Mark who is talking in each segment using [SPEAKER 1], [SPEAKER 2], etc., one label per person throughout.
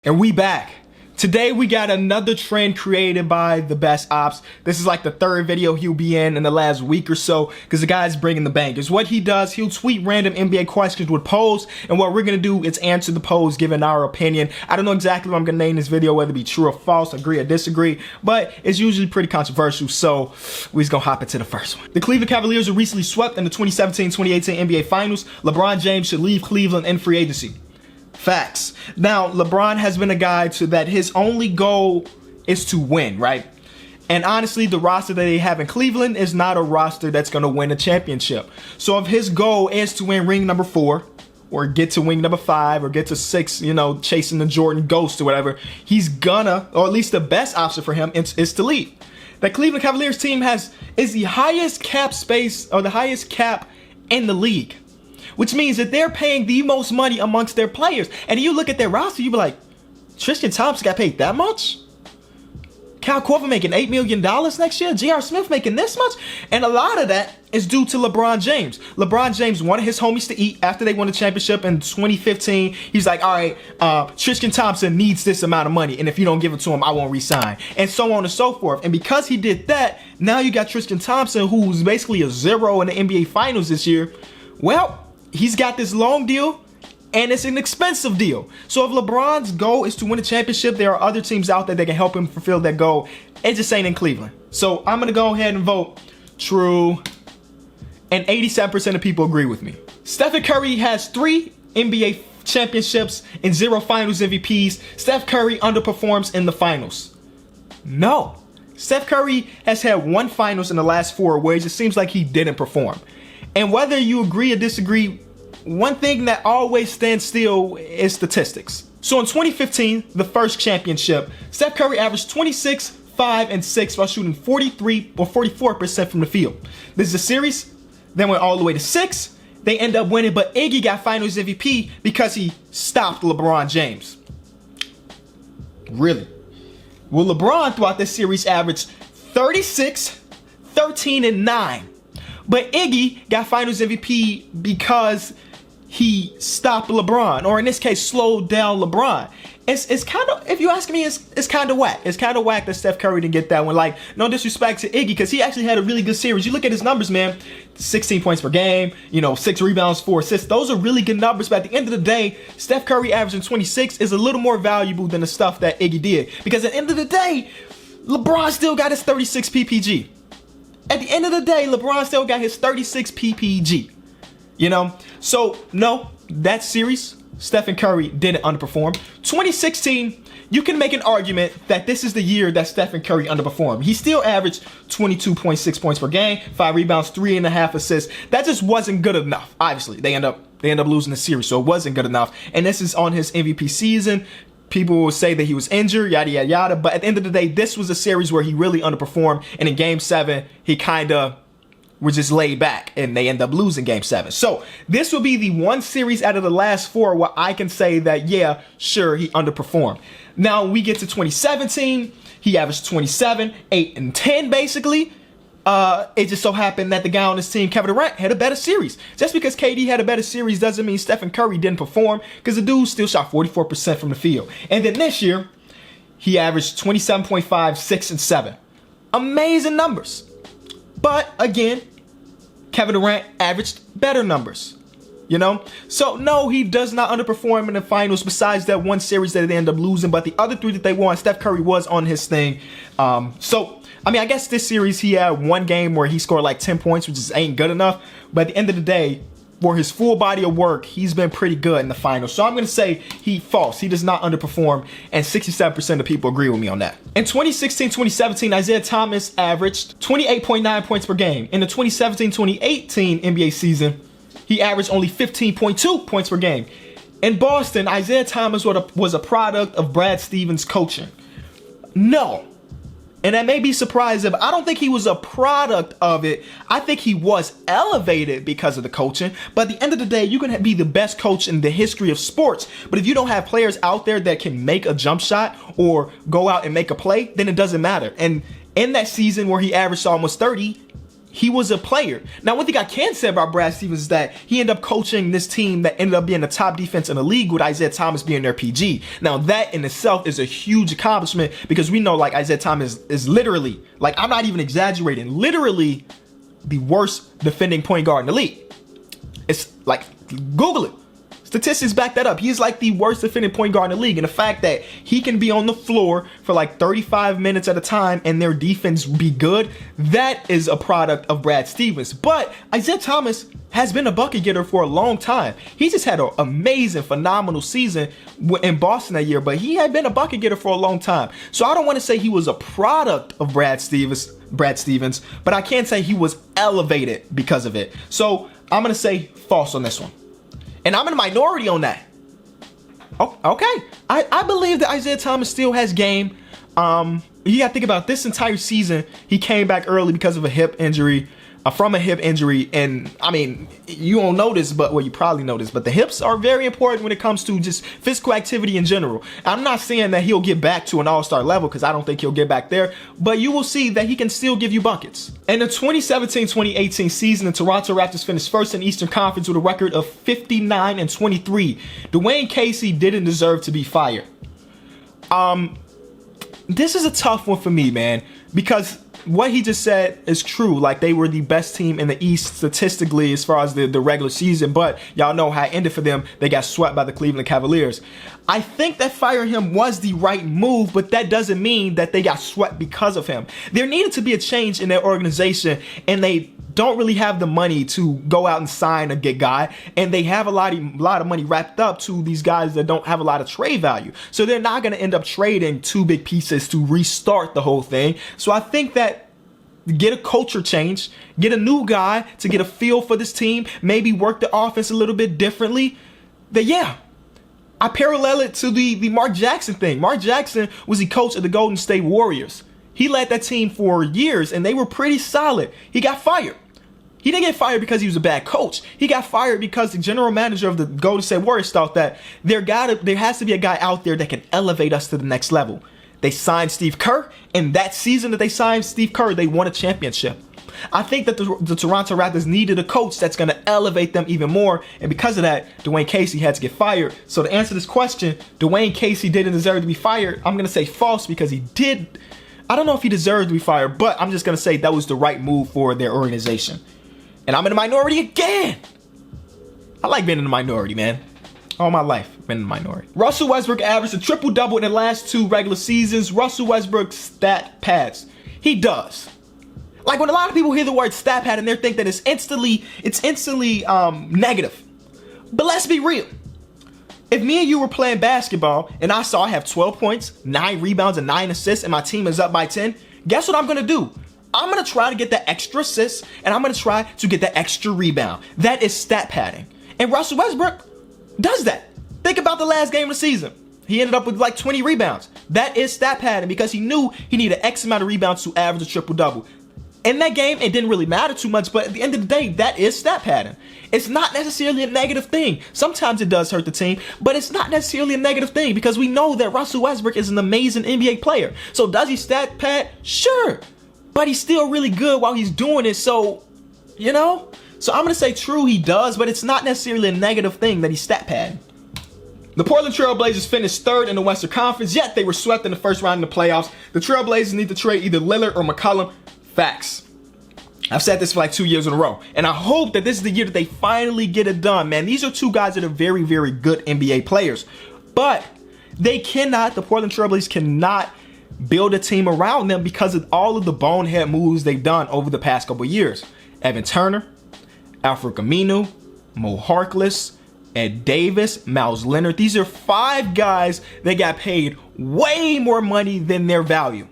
[SPEAKER 1] And we back. Today we got another trend created by the Best Ops. This is like the third video he'll be in the last week or so because the guy's bringing the bangers. What he does, he'll tweet random NBA questions with polls, and what we're gonna do is answer the polls, giving our opinion. I don't know exactly what I'm gonna name this video, whether it be true or false, agree or disagree, but it's usually pretty controversial, so we're just gonna hop into the first one. The Cleveland Cavaliers were recently swept in the 2017-2018 NBA Finals. LeBron James should leave Cleveland in free agency. Facts. Now, LeBron has been a guy that his only goal is to win, right? And honestly, the roster that they have in Cleveland is not a roster that's going to win a championship. So if his goal is to win ring number 4 or get to ring number 5 or get to 6, you know, chasing the Jordan ghost or whatever, he's gonna, or at least the best option for him is to leave. The Cleveland Cavaliers team is the highest cap space or the highest cap in the league, which means that they're paying the most money amongst their players. And you look at their roster, you be like, Tristan Thompson got paid that much? Kyle Korver making $8 million next year? J.R. Smith making this much? And a lot of that is due to LeBron James. LeBron James wanted his homies to eat after they won the championship in 2015. He's like, all right, Tristan Thompson needs this amount of money, and if you don't give it to him, I won't resign. And so on and so forth. And because he did that, now you got Tristan Thompson, who's basically a zero in the NBA Finals this year. Well, he's got this long deal, and it's an expensive deal. So if LeBron's goal is to win a championship, there are other teams out there that can help him fulfill that goal. It just ain't in Cleveland. So I'm going to go ahead and vote true, and 87% of people agree with me. Stephen Curry has 3 NBA championships and 0 finals MVPs. Steph Curry underperforms in the finals. No. Steph Curry has had 1 finals in the last 4 where it just seems like he didn't perform. And whether you agree or disagree, one thing that always stands still is statistics. So in 2015, the first championship, Steph Curry averaged 26, 5, and 6 while shooting 43 or 44% from the field. This is a series, then went all the way to 6. They end up winning, but Iggy got Finals MVP because he stopped LeBron James. Really? Well, LeBron throughout this series averaged 36, 13, and 9. But Iggy got Finals MVP because he stopped LeBron, or in this case, slowed down LeBron. It's kind of, if you ask me, it's kind of whack. It's kind of whack that Steph Curry didn't get that one. Like, no disrespect to Iggy, because he actually had a really good series. You look at his numbers, man, 16 points per game, 6 rebounds, 4 assists. Those are really good numbers, but at the end of the day, Steph Curry averaging 26 is a little more valuable than the stuff that Iggy did. Because at the end of the day, LeBron still got his 36 PPG. At the end of the day, LeBron still got his 36 PPG, So, no, that series, Stephen Curry didn't underperform. 2016, you can make an argument that this is the year that Stephen Curry underperformed. He still averaged 22.6 points per game, 5 rebounds, 3.5 assists. That just wasn't good enough. Obviously, they end up losing the series, so it wasn't good enough. And this is on his MVP season. People will say that he was injured, yada, yada, yada. But at the end of the day, this was a series where he really underperformed. And in Game 7, he kind of was just laid back. And they end up losing Game 7. So this will be the one series out of the last 4 where I can say that, yeah, sure, he underperformed. Now, we get to 2017. He averaged 27, 8, and 10, basically. It just so happened that the guy on his team, Kevin Durant, had a better series. Just because KD had a better series doesn't mean Stephen Curry didn't perform, because the dude still shot 44% from the field. And then this year, he averaged 27.5, 6, and 7. Amazing numbers. But again, Kevin Durant averaged better numbers. So no, he does not underperform in the finals besides that one series that they end up losing. But the other 3 that they won, Steph Curry was on his thing. I guess this series he had 1 game where he scored like 10 points, which just ain't good enough. But at the end of the day, for his full body of work, he's been pretty good in the finals. So I'm going to say false. He does not underperform, and 67% of people agree with me on that. In 2016-2017, Isaiah Thomas averaged 28.9 points per game. In the 2017-2018 NBA season, he averaged only 15.2 points per game. In Boston, Isaiah Thomas was a product of Brad Stevens' coaching. No. And that may be surprising, but I don't think he was a product of it. I think he was elevated because of the coaching. But at the end of the day, you can be the best coach in the history of sports. But if you don't have players out there that can make a jump shot or go out and make a play, then it doesn't matter. And in that season where he averaged almost 30, he was a player. Now, one thing I can say about Brad Stevens is that he ended up coaching this team that ended up being the top defense in the league with Isaiah Thomas being their PG. Now, that in itself is a huge accomplishment because we know like Isaiah Thomas is literally, like I'm not even exaggerating, literally the worst defending point guard in the league. It's like, Google it. Statistics back that up. He's like the worst defending point guard in the league. And the fact that he can be on the floor for like 35 minutes at a time and their defense be good, that is a product of Brad Stevens. But Isaiah Thomas has been a bucket getter for a long time. He just had an amazing, phenomenal season in Boston that year, but he had been a bucket getter for a long time. So I don't want to say he was a product of Brad Stevens, but I can say he was elevated because of it. So I'm going to say false on this one. And I'm in a minority on that. Oh, okay. I believe that Isaiah Thomas still has game. You got to think about this entire season. He came back early because of a hip injury, from a hip injury. And I mean, you won't notice, but well, you probably notice, but the hips are very important when it comes to just physical activity in general. I'm not saying that he'll get back to an all-star level because I don't think he'll get back there, but you will see that he can still give you buckets. In the 2017-2018 season, the Toronto Raptors finished first in the Eastern Conference with a record of 59-23. Dwayne Casey didn't deserve to be fired. This is a tough one for me, man, because what he just said is true. Like, they were the best team in the East statistically as far as the regular season, but y'all know how it ended for them. They got swept by the Cleveland Cavaliers. I think that firing him was the right move, but that doesn't mean that they got swept because of him. There needed to be a change in their organization, and they don't really have the money to go out and sign a good guy, and they have a lot of money wrapped up to these guys that don't have a lot of trade value. So they're not going to end up trading two big pieces to restart the whole thing. So I think that get a culture change, get a new guy to get a feel for this team, maybe work the offense a little bit differently. But yeah, I parallel it to the Mark Jackson thing. Mark Jackson was the coach of the Golden State Warriors. He led that team for years, and they were pretty solid. He got fired. He didn't get fired because he was a bad coach. He got fired because the general manager of the Golden State Warriors thought that there has to be a guy out there that can elevate us to the next level. They signed Steve Kerr, and that season that they signed Steve Kerr, they won a championship. I think that the Toronto Raptors needed a coach that's going to elevate them even more, and because of that, Dwayne Casey had to get fired. So to answer this question, Dwayne Casey didn't deserve to be fired. I'm going to say false because he did. I don't know if he deserved to be fired, but I'm just going to say that was the right move for their organization. And I'm in the minority again. I like being in the minority, man. All my life, I've been in the minority. Russell Westbrook averaged a triple-double in the last 2 regular seasons. Russell Westbrook stat pads. He does. Like, when a lot of people hear the word stat pad and they think that it's instantly negative. But let's be real. If me and you were playing basketball and I have 12 points, 9 rebounds, and 9 assists, and my team is up by 10, guess what I'm going to do? I'm going to try to get that extra assist, and I'm going to try to get that extra rebound. That is stat padding. And Russell Westbrook does that. Think about the last game of the season. He ended up with like 20 rebounds. That is stat padding because he knew he needed X amount of rebounds to average a triple-double. In that game, it didn't really matter too much, but at the end of the day, that is stat padding. It's not necessarily a negative thing. Sometimes it does hurt the team, but it's not necessarily a negative thing because we know that Russell Westbrook is an amazing NBA player. So does he stat pad? Sure. But he's still really good while he's doing it, so, you know? So I'm going to say true, he does, but it's not necessarily a negative thing that he's stat padding. The Portland Trail Blazers finished 3rd in the Western Conference, yet they were swept in the first round in the playoffs. The Trail Blazers need to trade either Lillard or McCollum. Facts. I've said this for like 2 years in a row, and I hope that this is the year that they finally get it done, man. These are 2 guys that are very, very good NBA players, but the Portland Trail Blazers cannot build a team around them because of all of the bonehead moves they've done over the past couple of years. Evan Turner, Alfred Aminu, Mo Harkless, Ed Davis, Miles Leonard. These are 5 guys that got paid way more money than their value.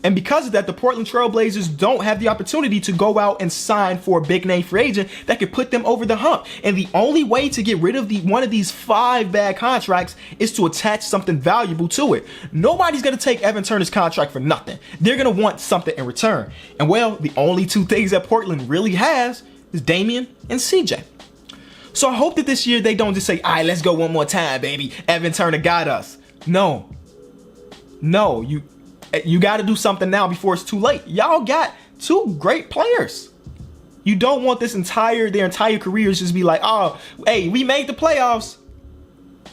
[SPEAKER 1] And because of that, the Portland Trail Blazers don't have the opportunity to go out and sign for a big name free agent that could put them over the hump. And the only way to get rid of one of these 5 bad contracts is to attach something valuable to it. Nobody's going to take Evan Turner's contract for nothing. They're going to want something in return. And well, the only 2 things that Portland really has is Damian and CJ. So I hope that this year they don't just say, all right, let's go one more time, baby. Evan Turner got us. No, you got to do something now before it's too late. Y'all got 2 great players. You don't want their entire careers just be like, oh, hey, we made the playoffs.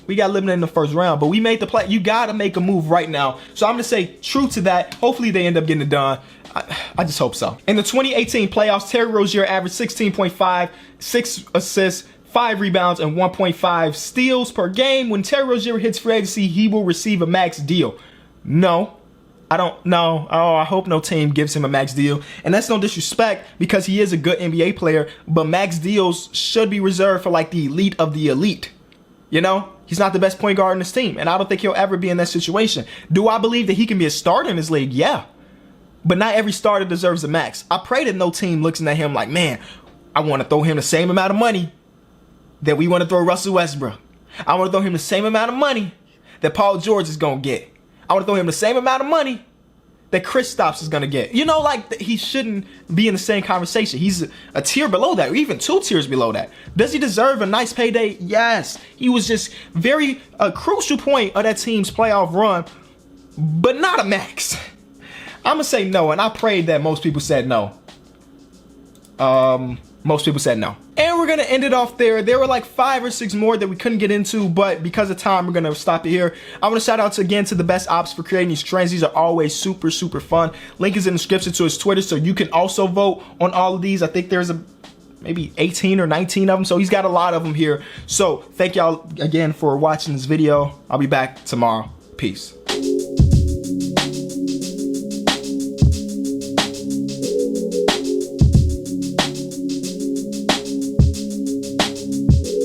[SPEAKER 1] We got eliminated in the first round, but we made the play. You got to make a move right now. So I'm going to say true to that. Hopefully they end up getting it done. I just hope so. In the 2018 playoffs, Terry Rozier averaged 16.5, 6 assists, 5 rebounds, and 1.5 steals per game. When Terry Rozier hits free agency, he will receive a max deal. No, I don't know. Oh, I hope no team gives him a max deal. And that's no disrespect because he is a good NBA player, but max deals should be reserved for like the elite of the elite. You know, he's not the best point guard in this team, and I don't think he'll ever be in that situation. Do I believe that he can be a starter in this league? Yeah. But not every starter deserves a max. I pray that no team looks at him like, man, I want to throw him the same amount of money that we want to throw Russell Westbrook. I want to throw him the same amount of money that Paul George is going to get. I want to throw him the same amount of money that Kristaps is going to get. You know, like, he shouldn't be in the same conversation. He's a tier below that, or even 2 tiers below that. Does he deserve a nice payday? Yes. He was just a crucial point of that team's playoff run, but not a max. I'm going to say no, and I prayed that most people said no. Most people said no. And we're going to end it off there. There were like 5 or 6 more that we couldn't get into, but because of time, we're going to stop it here. I want to shout out again to the best ops for creating these trends. These are always super, super fun. Link is in the description to his Twitter, so you can also vote on all of these. I think there's maybe 18 or 19 of them, so he's got a lot of them here. So thank y'all again for watching this video. I'll be back tomorrow. Peace.